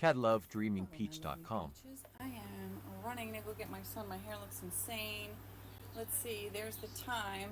lovedreamingpeach.com. I am running to go get my son. My hair looks insane. Let's see. There's the time.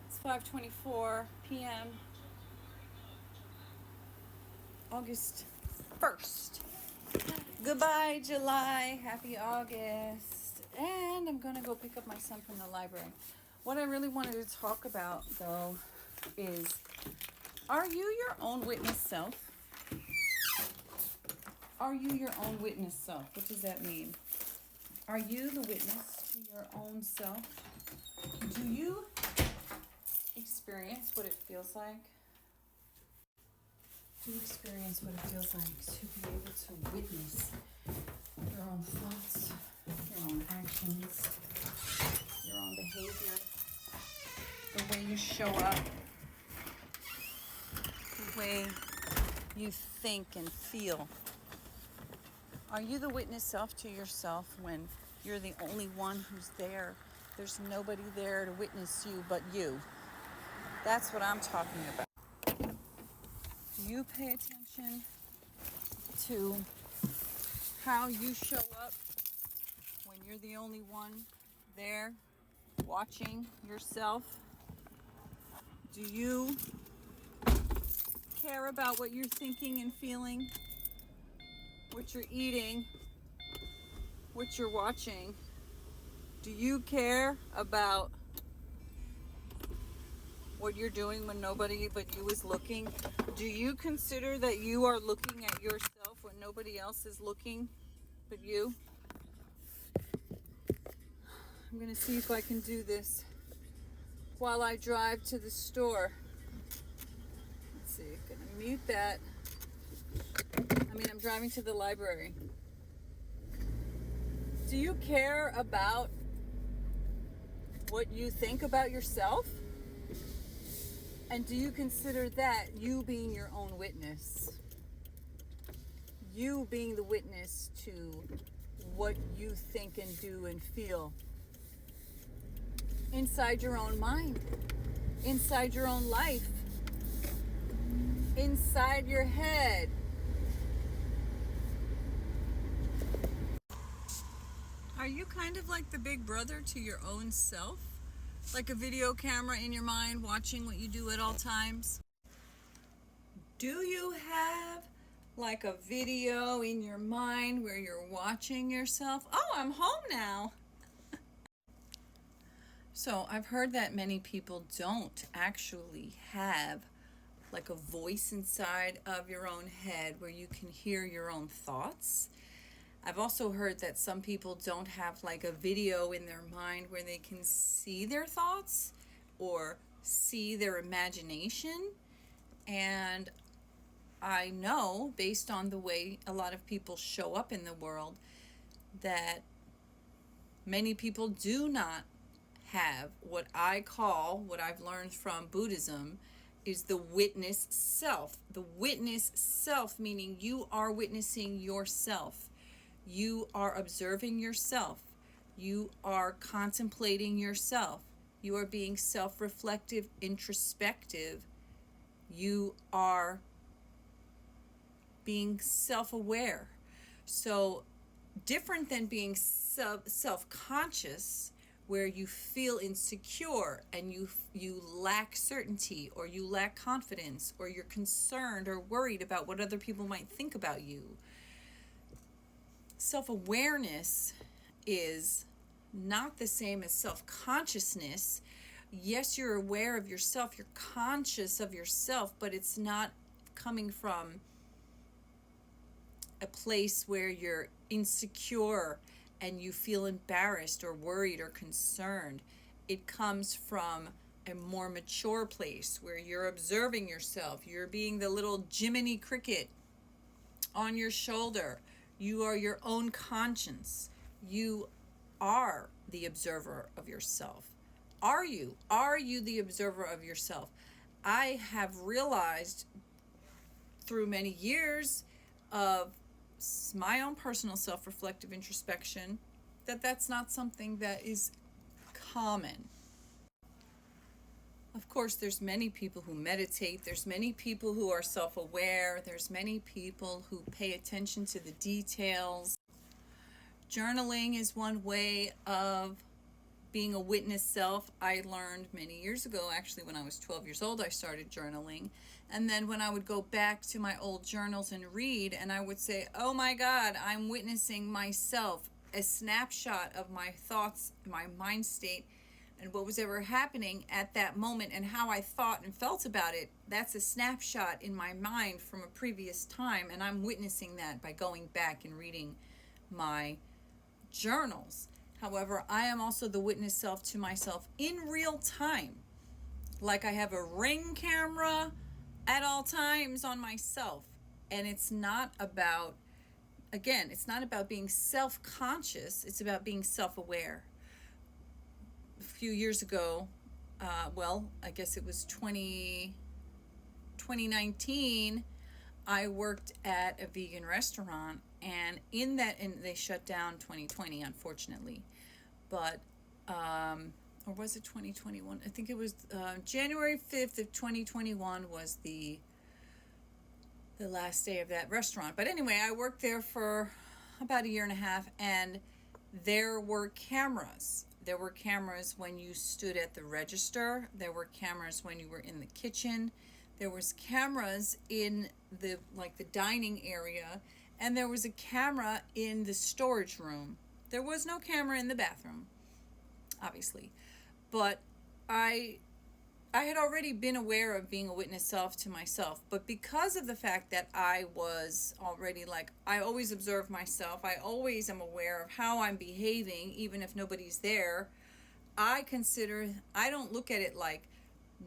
It's 5:24 p.m. August 1st. Goodbye, July. Happy August. And I'm going to go pick up my son from the library. What I really wanted to talk about, though, is, are you your own witness self? Are you your own witness self? What does that mean? Are you the witness to your own self? Do you experience what it feels like? Do you experience what it feels like to be able to witness your own thoughts, your own actions, your own behavior, the way you show up, the way you think and feel? Are you the witness self to yourself when you're the only one who's there? There's nobody there to witness you but you. That's what I'm talking about. Do you pay attention to how you show up when you're the only one there watching yourself? Do you care about what you're thinking and feeling? What you're eating, what you're watching? Do you care about what you're doing when nobody but you is looking? Do you consider that you are looking at yourself when nobody else is looking but you? I'm gonna see if I can do this while I drive to the store. Let's see, I'm gonna mute that. I'm driving to the library. Do you care about what you think about yourself? And do you consider that you being your own witness? You being the witness to what you think and do and feel inside your own mind, inside your own life, inside your head. Are you kind of like the big brother to your own self? Like a video camera in your mind watching what you do at all times? Do you have like a video in your mind where you're watching yourself? Oh, I'm home now. So I've heard that many people don't actually have like a voice inside of your own head where you can hear your own thoughts. I've also heard that some people don't have like a video in their mind where they can see their thoughts or see their imagination. And I know, based on the way a lot of people show up in the world, that many people do not have what I call, what I've learned from Buddhism, is the witness self. The witness self, meaning you are witnessing yourself. You are observing yourself. You are contemplating yourself. You are being self-reflective, introspective. You are being self-aware. So different than being self-conscious, where you feel insecure and you lack certainty, or you lack confidence, or you're concerned or worried about what other people might think about you. Self-awareness is not the same as self-consciousness. Yes, you're aware of yourself, you're conscious of yourself, but it's not coming from a place where you're insecure and you feel embarrassed or worried or concerned. It comes from a more mature place where you're observing yourself. You're being the little Jiminy Cricket on your shoulder. You are your own conscience. You are the observer of yourself. Are you? Are you the observer of yourself? I have realized through many years of my own personal self-reflective introspection that that's not something that is common. Of course, there's many people who meditate, there's many people who are self-aware, there's many people who pay attention to the details. Journaling is one way of being a witness self. I learned many years ago, actually when I was 12 years old, I started journaling. And then when I would go back to my old journals and read, and I would say, oh my God, I'm witnessing myself, a snapshot of my thoughts, my mind state, and what was ever happening at that moment and how I thought and felt about it. That's a snapshot in my mind from a previous time, and I'm witnessing that by going back and reading my journals. However, I am also the witness self to myself in real time. Like I have a Ring camera at all times on myself. And it's not about, again, it's not about being self-conscious. It's about being self-aware. A few years ago, I guess it was 2019, I worked at a vegan restaurant, and they shut down 2020, unfortunately. But, or was it 2021? I think it was January 5th of 2021 was the last day of that restaurant. But anyway, I worked there for about a year and a half, and there were cameras. There were cameras when you stood at the register. There were cameras when you were in the kitchen. There was cameras in the dining area, and there was a camera in the storage room. There was no camera in the bathroom, obviously. But I had already been aware of being a witness self to myself, but because of the fact that I was already I always observe myself, I always am aware of how I'm behaving, even if nobody's there. I don't look at it like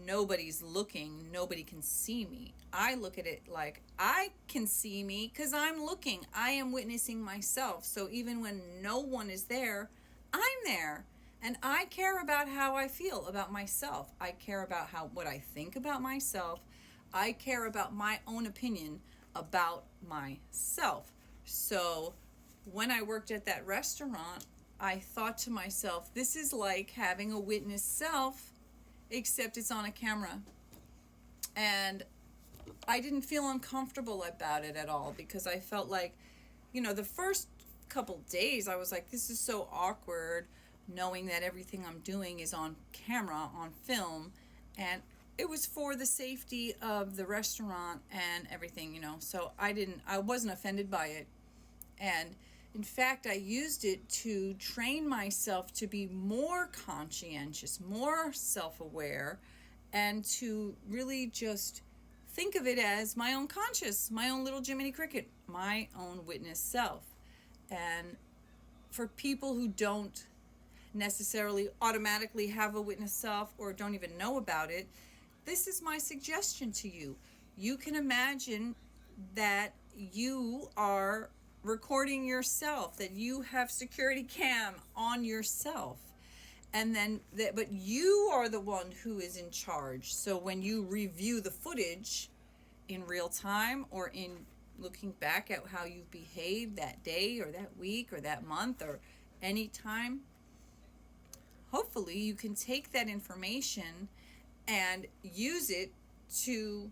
nobody's looking, nobody can see me. I look at it like I can see me because I'm looking. I am witnessing myself. So even when no one is there, I'm there. And I care about how I feel about myself. I care about what I think about myself. I care about my own opinion about myself. So when I worked at that restaurant, I thought to myself, this is like having a witness self, except it's on a camera. And I didn't feel uncomfortable about it at all, because I felt like, the first couple days I was like, this is so awkward, knowing that everything I'm doing is on camera, on film, and it was for the safety of the restaurant and everything, so I wasn't offended by it. And in fact, I used it to train myself to be more conscientious, more self-aware, and to really just think of it as my own conscious, my own little Jiminy Cricket, my own witness self. And for people who don't necessarily automatically have a witness self or don't even know about it, this is my suggestion to you. You can imagine that you are recording yourself, that you have security cam on yourself, and then but you are the one who is in charge. So when you review the footage in real time, or in looking back at how you've behaved that day or that week or that month or any time, hopefully you can take that information and use it to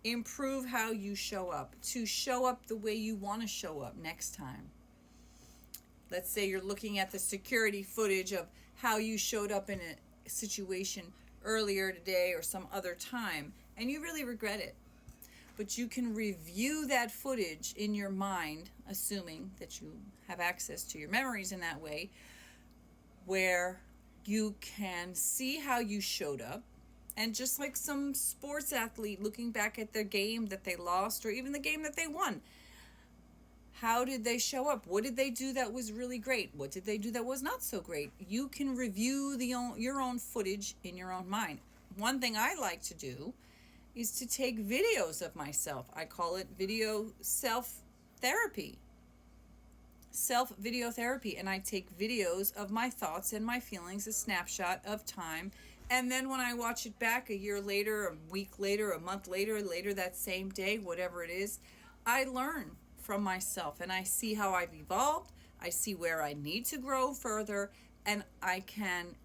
improve how you show up, to show up the way you want to show up next time. Let's say you're looking at the security footage of how you showed up in a situation earlier today or some other time, and you really regret it. But you can review that footage in your mind, assuming that you have access to your memories in that way, where you can see how you showed up. And just like some sports athlete looking back at their game that they lost, or even the game that they won, how did they show up? What did they do that was really great? What did they do that was not so great? You can review your own footage in your own mind. One thing I like to do is to take videos of myself. I call it video self-therapy. Self-video therapy. And I take videos of my thoughts and my feelings, a snapshot of time. And then when I watch it back a year later, a week later, a month later that same day, whatever it is, I learn from myself and I see how I've evolved. I see where I need to grow further, and I can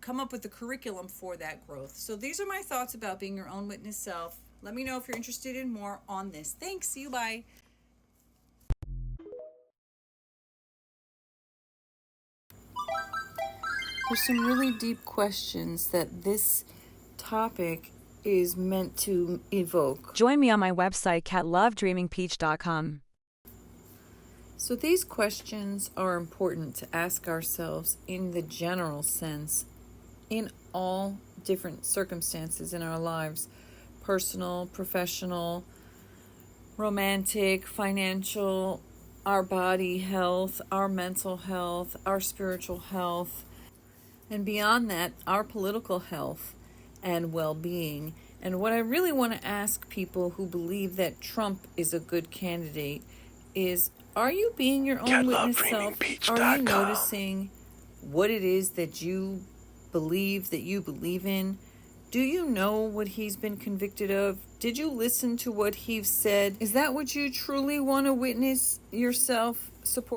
come up with a curriculum for that growth. So these are my thoughts about being your own witness self. Let me know if you're interested in more on this. Thanks. See you. Bye. There's some really deep questions that this topic is meant to evoke. Join me on my website at lovedreamingpeach.com. So these questions are important to ask ourselves in the general sense, in all different circumstances in our lives, personal, professional, romantic, financial, our body health, our mental health, our spiritual health, and beyond that, our political health and well-being. And what I really want to ask people who believe that Trump is a good candidate is, are you being your own witness self? Are you noticing what it is that you believe in? Do you know what he's been convicted of? Did you listen to what he's said? Is that what you truly want to witness yourself support?